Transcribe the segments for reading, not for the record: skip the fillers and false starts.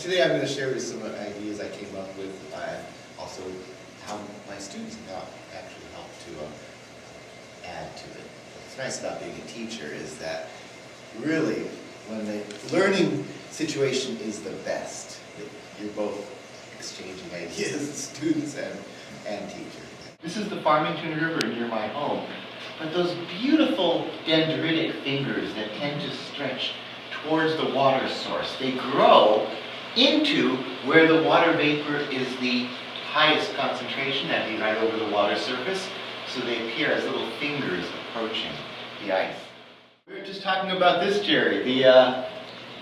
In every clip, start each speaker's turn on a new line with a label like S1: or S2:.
S1: Today I'm going to share with you some ideas I came up with, also how my students have actually helped to add to it. What's nice about being a teacher is that really when the learning situation is the best, you're both exchanging ideas, students and teachers. This is the Farmington River near my home, but those beautiful dendritic fingers that tend to stretch towards the water source, they grow into where the water vapor is the highest concentration, that'd be right over the water surface, so they appear as little fingers approaching the ice. We were just talking about this, Jerry, the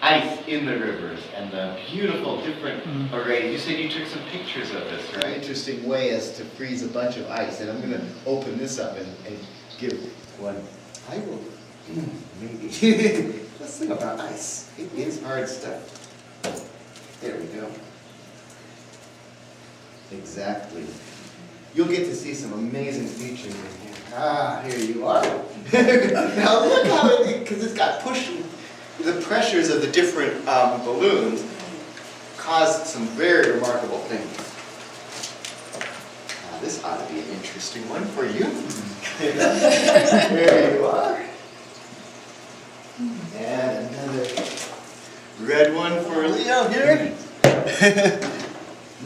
S1: ice in the rivers and the beautiful different arrays. You said you took some pictures of this, right? Interesting way as to freeze a bunch of ice, and I'm going to open this up and give one. I will, maybe. Let's think about ice. It is hard stuff. There we go. Exactly. You'll get to see some amazing features in here. Ah, here you are. Now look how because it's got pushing. The pressures of the different balloons caused some very remarkable things. Now this ought to be an interesting one for you. There you are. And another red one for Leo here.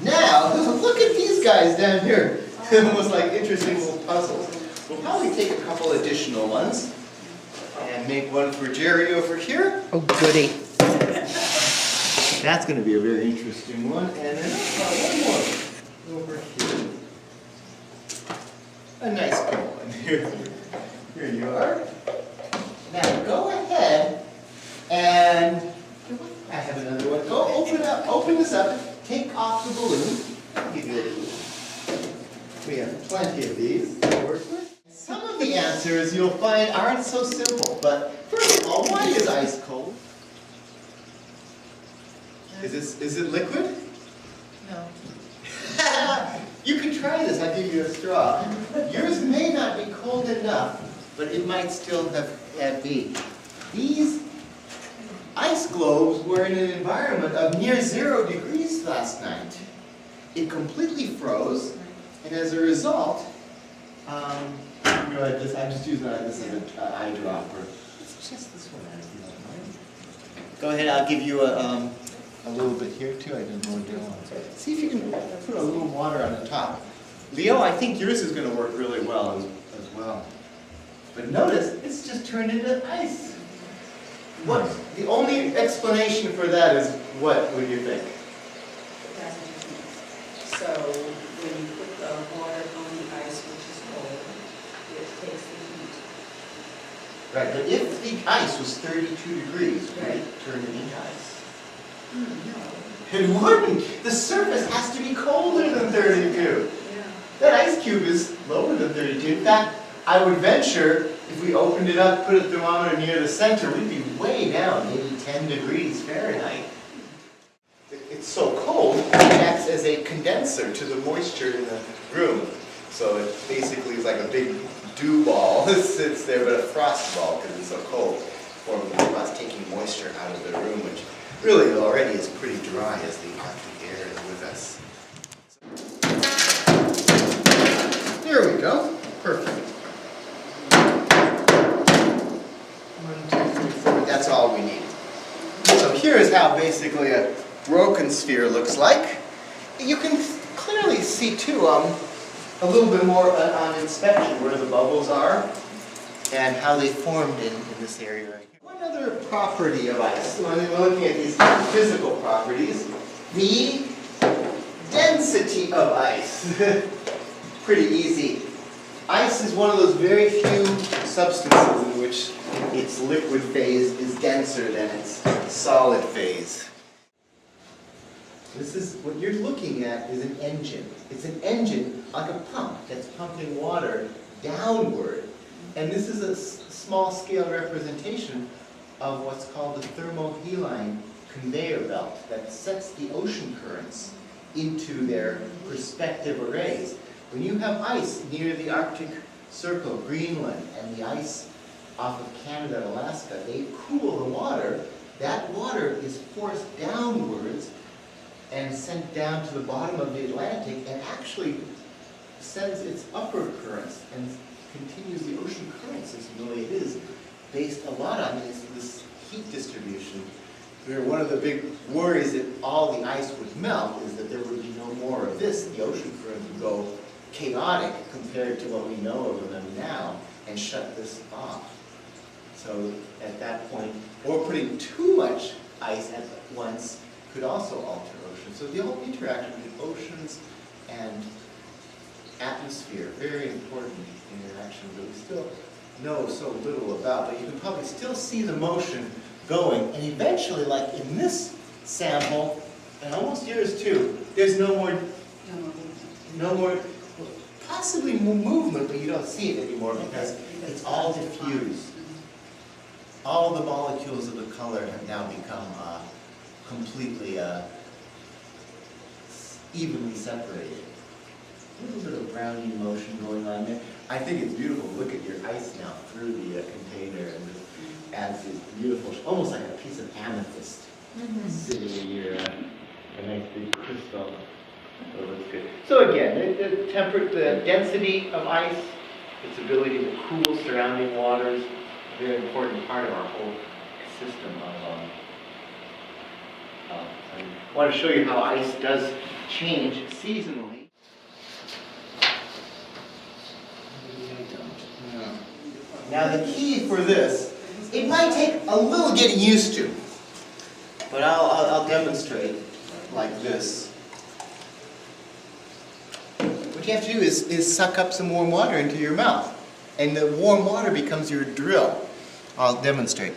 S1: Now, look at these guys down here. Almost like interesting little puzzles. We'll probably take a couple additional ones and make one for Jerry over here.
S2: Oh, goody.
S1: That's going to be a very interesting one. And then one more over here. A nice cool one. Here you are. Now go ahead and I have another one. Go open this up, take off the balloon. I'll give you a balloon. We have plenty of these to work with. Some of the answers you'll find aren't so simple, but first of all, why is ice cold? Is it liquid?
S2: No.
S1: You can try this, I'll give you a straw. Yours may not be cold enough, but it might still have be. These ice globes were in an environment of near 0 degrees last night. It completely froze, and as a result, I'm just using this as an eyedropper. It's just this one, if you don't mind. Go ahead, I'll give you a little bit here too. I didn't want to do one. See if you can put a little water on the top. Leo, I think yours is going to work really well as well. But notice, it's just turned into ice. What? The only explanation for that is what would you think?
S3: So when you put the water on the ice, which is cold, it takes the heat.
S1: Right, but if the ice was 32 degrees, would it turn into ice?
S3: No.
S1: It wouldn't. The surface has to be colder than 32.
S3: Yeah.
S1: That ice cube is lower than 32. In fact, I would venture if we opened it up, put a thermometer near the center, we'd be way down, maybe 10 degrees Fahrenheit. It's so cold, it acts as a condenser to the moisture in the room. So it basically is like a big dew ball that sits there, but a frost ball because it's so cold, forming the frost, taking moisture out of the room, which really already is pretty dry as the Arctic air is with us. There we go. Perfect. 1, 2, 3, 4. That's all we need. So here is how basically a broken sphere looks like. You can clearly see too a little bit more on inspection where the bubbles are and how they formed in this area right here. One other property of ice, when we're looking at these physical properties, the density of ice. Pretty easy. Ice is one of those very few substances in which its liquid phase is denser than its solid phase. This is what you're looking at is an engine. It's an engine like a pump that's pumping water downward. And this is a small scale representation of what's called the thermohaline conveyor belt that sets the ocean currents into their respective arrays. When you have ice near the Arctic Circle, Greenland, and the ice off of Canada and Alaska, they cool the water. That water is forced downwards sent down to the bottom of the Atlantic and actually sends its upper currents and continues the ocean current system the way it is, based a lot on this heat distribution. Where one of the big worries that all the ice would melt is that there would be no more of this. The ocean current would go chaotic compared to what we know of them now and shut this off. So at that point, or putting too much ice at once could also alter oceans. So the whole interaction between oceans and atmosphere, very important interaction that we still know so little about, but you can probably still see the motion going, and eventually, like in this sample, and almost yours too, there's no more, possibly movement, but you don't see it anymore because it's all diffused. All the molecules of the color have now become completely evenly separated. A little bit of brownie motion going on there. I think it's beautiful. Look at your ice now through the container, and it adds this beautiful, almost like a piece of amethyst sitting in your a nice big crystal. So it looks good. So again, the density of ice, its ability to cool surrounding waters, a very important part of our whole system of. I want to show you how ice does change seasonally. Now the key for this, it might take a little getting used to, but I'll demonstrate like this. What you have to do is suck up some warm water into your mouth, and the warm water becomes your drill. I'll demonstrate.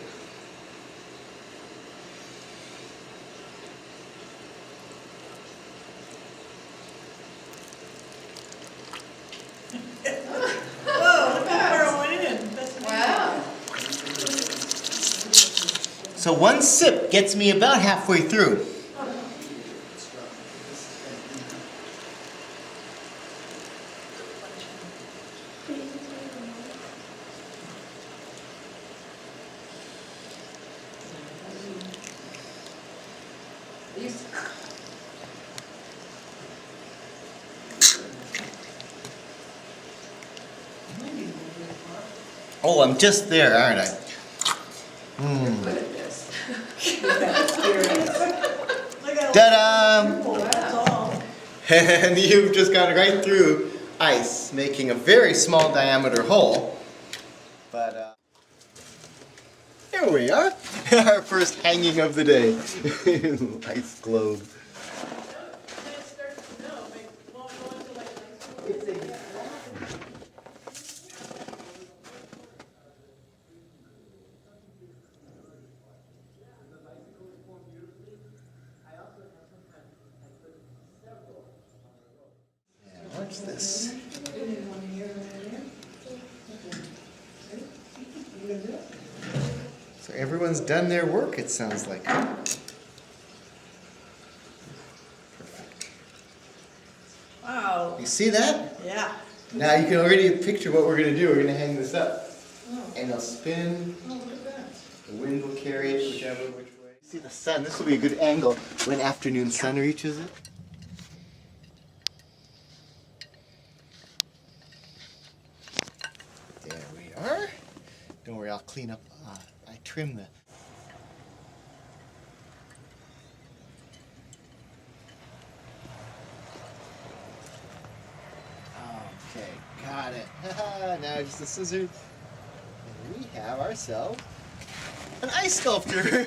S1: So one sip gets me about halfway through. Oh, I'm just there, aren't I? Ta-da! And you've just gone right through ice, making a very small diameter hole. But there we are, our first hanging of the day. Ice globe. Watch this. So everyone's done their work, it sounds like. Perfect.
S3: Wow.
S1: You see that?
S3: Yeah.
S1: Now you can already picture what we're going to do. We're going to hang this up. And it'll spin.
S3: Oh, look at that.
S1: The wind will carry it which way. See the sun. This will be a good angle when afternoon sun reaches it. There we are. Don't worry, I'll clean up. I trim the. Okay, got it. Now just the scissors. And we have ourselves an ice sculpture.